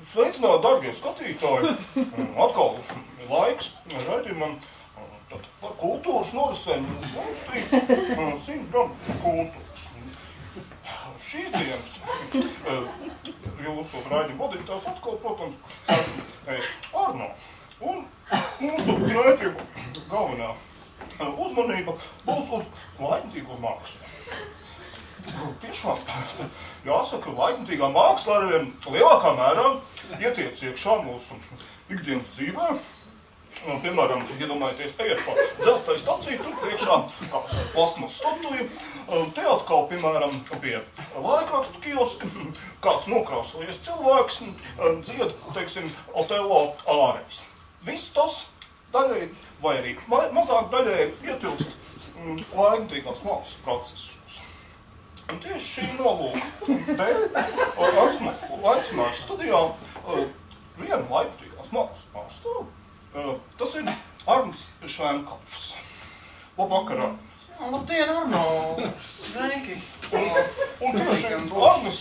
Sveicināti, darbie skatītāji! Atkal laiks raidījumam par kultūras norisēm valstī 100 gramu kultūras. Šīs dienas jūsu raidījuma vadītājs atkal, protams, esmu Arno. Un mūsu raidījuma galvenā uzmanība būs uz laikmatīgo mākslu. Tiešām, jāsaka, laikmatīgā māksla ar vien lielākā mērā ietiec iekšā mūsu ikdienas dzīvē. Piemēram, iedomājieties, ejiet pa dzelzceļa staciju, tur priekšā plasmas statuja. Te atkal, piemēram, pie laikrakstu kioska kāds nokrāsojies cilvēks dzied, teiksim, Otello ārēs. Viss tas daļai, vai arī mazāk daļai ietilpst laikmatīgās mākslas procesos. Un tieši šī nolūka dēļ esmu aicinājis studijā vienu laikmatīgās mākslas pārstāvu. Tas ir Arnis Šēnkopfs. Labvakarā! Labdien, Arno! Sveiki! Un tieši Arnis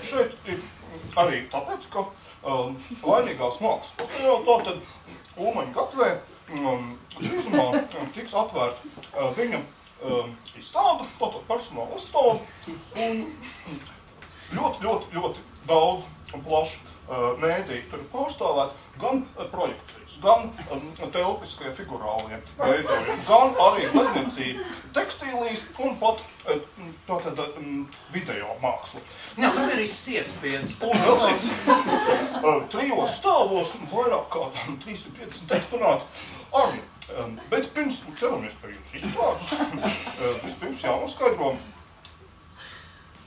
šeit ir arī tāpēc, ka laimīgās mākslas pasaules tātad Ulmaņa gatvē drīzumā tiks atvērta viņa izstāde, tātad personāla izstāde, un ļoti daudz un plaši mēdīji tur pārstāvēt gan projekcijas, gan telpiskie figurālie veidojumi, gan arī glezniecība, tekstīlijas un pat tātad video māksla. Jā, tur ir sietspiedas. Un vēl trijos stāvos vairāk kā 350 eksponāti. Arni, bet pirms ķeramies pie jūsu izstādes, vispirms jānoskaidro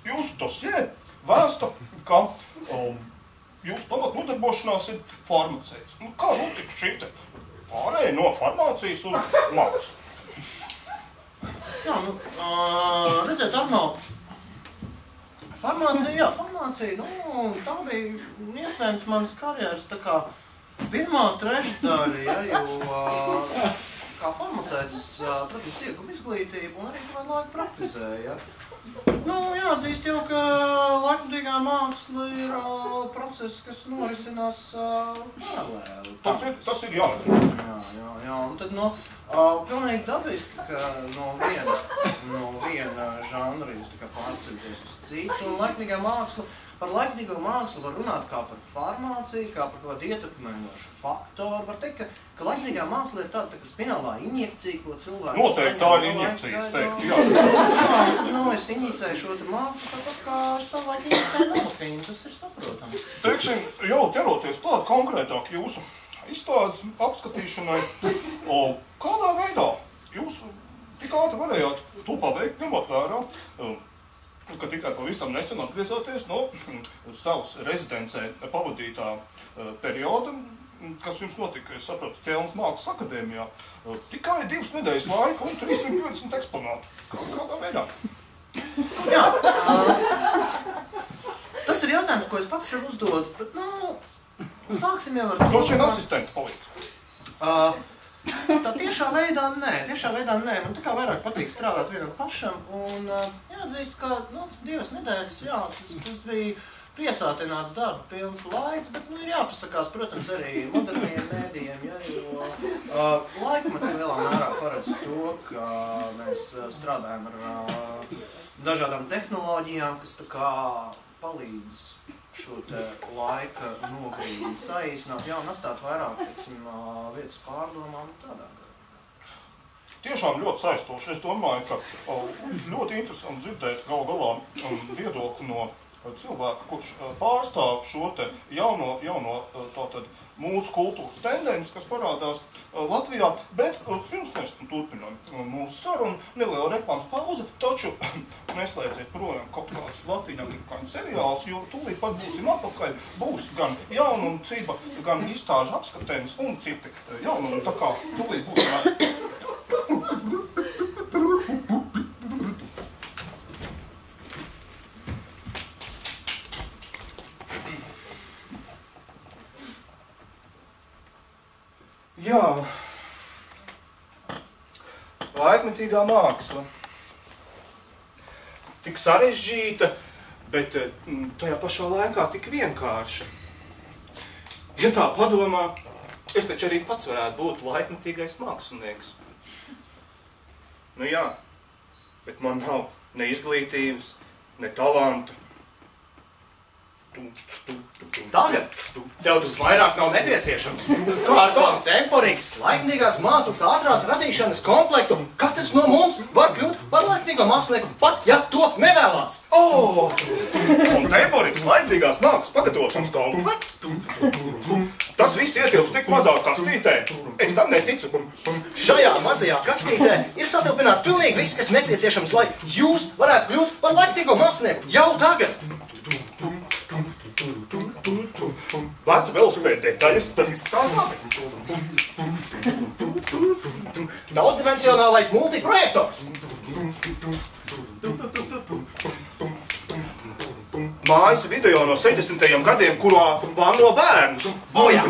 jūsu dosjē vēsta, ka jūsu pamatnodarbošanās ir farmaceits. Kā notika šī te pārēja no farmācijas uz mākslu? Jā, redziet, Arno, farmācija, tā bija iespējams manas karjeras tā kā pirmā trešdaļa, ja, jo kā farmaceits, protams, ieguma izglītību un arī kādu laiku praktizēja. Jāatzīst jau, ka laikmatīgā māksla ir process, kas norisinās paralēli. Tas ir jāatzīst. Jā, un tad pilnīgi dabiski, ka no viena žanra jūs pārceļaties uz citu, un laikmatīgā māksla, par laikmatīgo mākslu var runāt kā par farmāciju, kā par kādu ietekmējošu faktoru. Var teikt, ka laikmatīgā māksla ir tāda spinālā injekcija, ko cilvēks noteikti tā ir injekcija, es teiktu, jā. Es injicēju šo te mākslu, tāpat kā es savulaik injicēju nomatīnu, tas ir saprotams. Teiksim, jau ķeroties klāt konkrētāk jūsu izstādes apskatīšanai, kādā veidā jūs tik ātri varējāt to paveikt, ņemot vērā, ka tikai pavisam nesen atgriezāties no savas rezidencē pavadītā perioda, kas jums notika, es sapratu, Ķelnas mākslas akadēmijā, tikai 2 nedēļas laika un 350 eksponāti. Kādā veidā? Jā, tas ir jautājums, ko es pats sev uzdodu, bet sāksim jau ar to. No šiem asistenti palīdz? Tā tiešā veidā nē, man tā kā vairāk patīk strādāt vienam pašam, un jāatzīst, ka 2 nedēļas, jā, tas bija piesātināts darba pilns laiks, bet ir jāpasakās, protams, arī moderniem mēdījiem, ja, jo laikmets lielā mērā paredz to, ka mēs strādājam ar dažādām tehnoloģijām, kas tā kā palīdz šo te laika nogrīdi saīsināt, jā, un atstāt vairāk, teiksim, vietas pārdomām un tādā garā. Tiešām ļoti saistoši. Es domāju, ka ļoti interesanti dzirdēt galu galā viedokli no cilvēku, kurš pārstāv šo te jauno tātad mūsu kultūras tendenci, kas parādās Latvijā, bet pirms mēs turpinām mūsu sarunu, neliela reklāmas pauze, taču neslēdziet projām kaut kāds latīņamerikāņu seriāls, jo tūlīt pat būsim atpakaļ, būs gan jaunumcība, gan izstāžu apskatēnis un citi jaunumi, tā kā tūlīt būs Jā, laikmetīgā māksla. tik sarežģīta, bet tajā pašā laikā tik vienkārša. Ja tā padomā, es taču arī pats varētu būt laikmetīgais mākslinieks. Nu jā, bet man nav ne izglītības, ne talantu. Tagad tev tas vairāk nav nepieciešams. Ar kontemporīgas, laikmīgās mākslas ātrās radīšanas komplektu katrs no mums var kļūt par laikmīgo mākslinieku, pat ja to nevēlās. Kontemporīgas, laikmīgās mākslas pagatavošanas komplekts? Tas viss ietilps tik mazā kastītē. Es tam neticu. Šajā mazajā kastītē ir satilpināts pilnīgi viss, kas nepieciešams, lai jūs varētu kļūt par laikmīgo mākslinieku jau tagad. Veca velosipēda detaļas, tas izskatās labi. Daudzdimensionālais multiprojektors. Mājas video no 70. gadiem, kurā vāno bērnus. Bojā!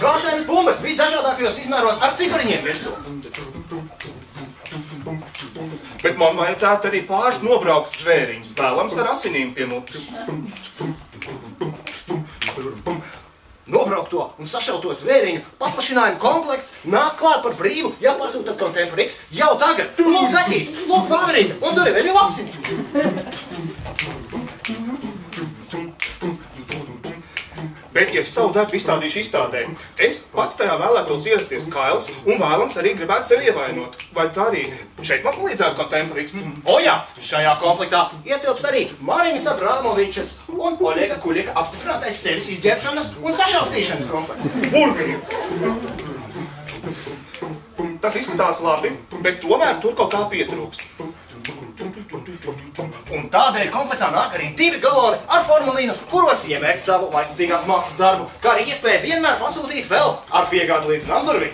Krāsainas bumbas visdažādākajos izmēros ar cipariņiem virsū. Bet man vajadzētu arī pāris nobraukt zvēriņus, vēlams ar asinīm pie mutes. Nobraukto un sašauto zvēriņu paplašinājumu komplekts nāk klāt par brīvu, ja pasūtat Contemporix jau tagad. Lūk zaķītis, lūk favorīti un tur ir arī lapsiņš. Bet, ja es savu darbu izstādīšu izstādē, es pats tajā vēlētos ierasties kails un vēlams arī gribētu sevi ievainot. Vai tā arī šeit man palīdzētu Contemporix? O jā, šajā komplektā ietilpst arī Marinas Abramovičas un Oļega Kuļika apstiprinātais sevis izģērbšanas un sašaustīšanas komplekts. Burgeri! Tas izskatās labi, bet tomēr tur kaut kā pietrūkst. Un tādēļ komplektā nāk arī 2 galoni ar formulīnu, kuros iemērķ savu laikmetīgās mākslas darbu, kā arī iespēja vienmēr pasūtīt vēl ar piegādu līdz nandurvim.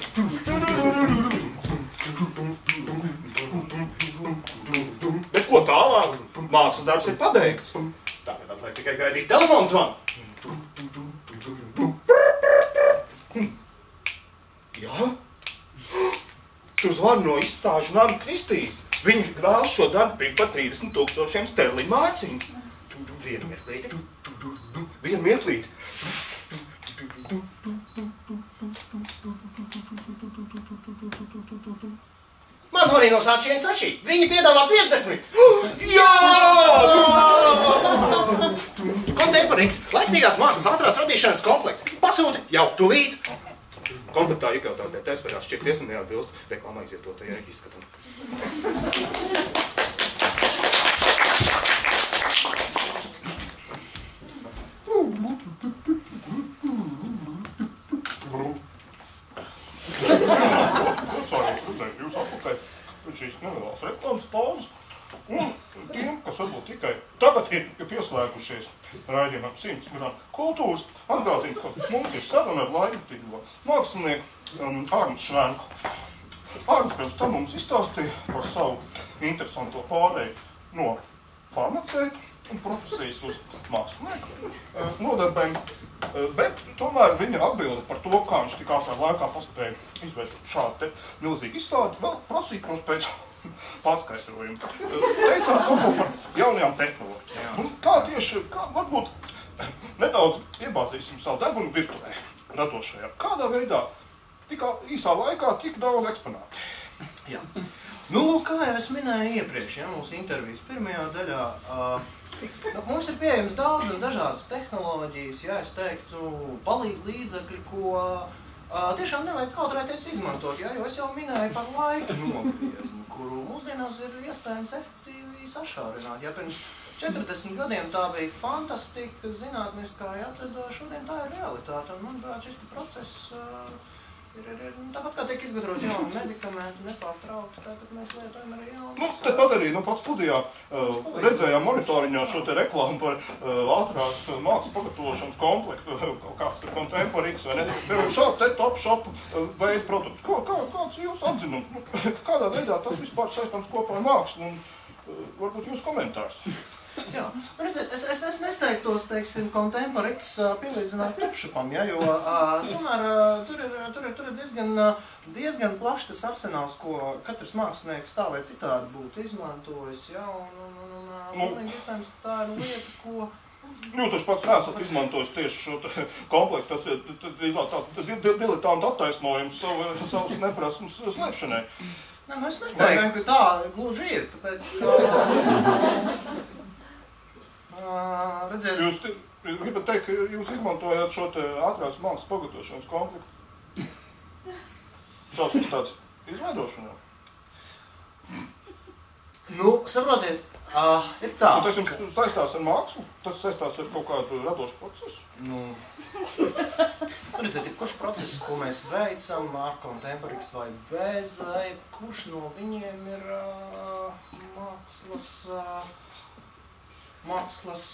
Bet ko tālāk? Mākslas darbs ir pabeigts. Tagad atliek tikai gaidīt telefonu zvanu. Jā? Tu zvani no izstāžu nama Kristīs. Viņi vēlas šo darbu pirkt par 30,000 sterliņu mārciņu. Vienu mirklīti. Vienu mirklīti. Man zvanīja no Sāčiena Sači. Viņi piedāvā 50. Jā! Contemporix, laikmīgās mākslas ātrās radīšanas komplekts. Pasūti jau tuvīt. Komplektā iekļautās detaļas varētu šķiet neatbilst reklāmā izvietotajai izskatam. Jūs atpakaļ pēc šīs nelielās reklāmas pauzes. Un tiem, kas varbūt tikai tagad ir pieslēgušies raidījumam 100 gramu kultūras, atgādina, ka mums ir saruna ar laikmetīgo mākslinieku Arnu Švenku. Arns pirms tam mums izstāstīja par savu interesanto pārēju no farmaceita un profesijas uz mākslinieku nodarbēm, bet tomēr viņa atbilda par to, kā viņš tik ātrā laikā paspēja izveidot šādu te milzīgu izstādi, vēl prasīt mums pēc paskaidrojumu. Teicām kaut par jaunajām tehnoloģijām. Kā tieši, varbūt nedaudz iebāzīsim savu degunu virtuvē radošajā. Kādā veidā tik īsā laikā tik daudz eksponāti? Jā. Nu, lūk, kā jau es minēju iepriekš, ja, mūsu intervijas pirmajā daļā, mums ir pieejams daudz un dažādas tehnoloģijas, ja es teiktu, palīgu līdzekļi, ko tiešām nevajag kautrēties izmantot, ja, jo es jau minēju par laika nogriezni, kuru mūsdienās ir iespējams efektīvi sašaurināt. Ja pirms 40 gadiem tā bija fantastika zinātniskā, ja, tad šodien tā ir realitāte. Un, manuprāt, šis process ir tāpat kā tiek izgudrot jauni medikamenti, nepārtraukti, tātad mēs lietojam arī jaunas. Tāpat arī pat studijā redzējām monitoriņā šo te reklāmu par ātrās mākslas pagatavošanas komplektu, kāds ir Contemporix vai ne. Piemēram, šādu te top shop veidu produktu. Kāds ir jūsu atzinums? Kādā veidā tas vispār saistāms kopā ar mākslu un varbūt jūsu komentārs? Jā. Es nesteigtos, teiksim, Contemporix pielīdzināt Topshopam, ja, jo tomēr tur ir diezgan plašs tas arsenāls, ko katrs mākslinieks tā vai citādi būtu izmantojis, ja, un pilnīgi iespējams, ka tā ir lieta, ko... Jūs taču pats neesat izmantojis tieši šo komplektu, tas ir diletantu attaisnojums savas neprasmes slēpšanai. Nē, nu es neteiktu, ka tā gluži ir, tāpēc, ka... Redziet... Jūs gribat teikt, ka jūs izmantojāt šo te ātrās mākslas pagatavošanas komplektu? Savs tāds izveidošanā? Nu, saprotiet, ir tā. Un tas jums saistās ar mākslu? Tas saistās ar kaut kādu radošu procesu? Nu, redziet, ir kurš process, ko mēs veicam, ar Contemporix vai bez, kurš no viņiem ir mākslas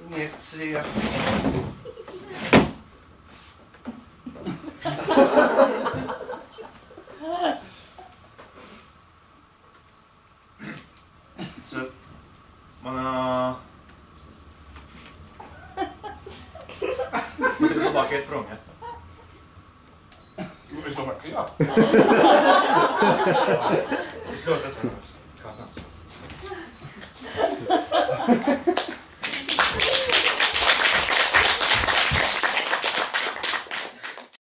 injekcija. Man tagad labāk iet prom, ja? Es domāju, ka jā. Es ļoti atvainojos. Kā nāc?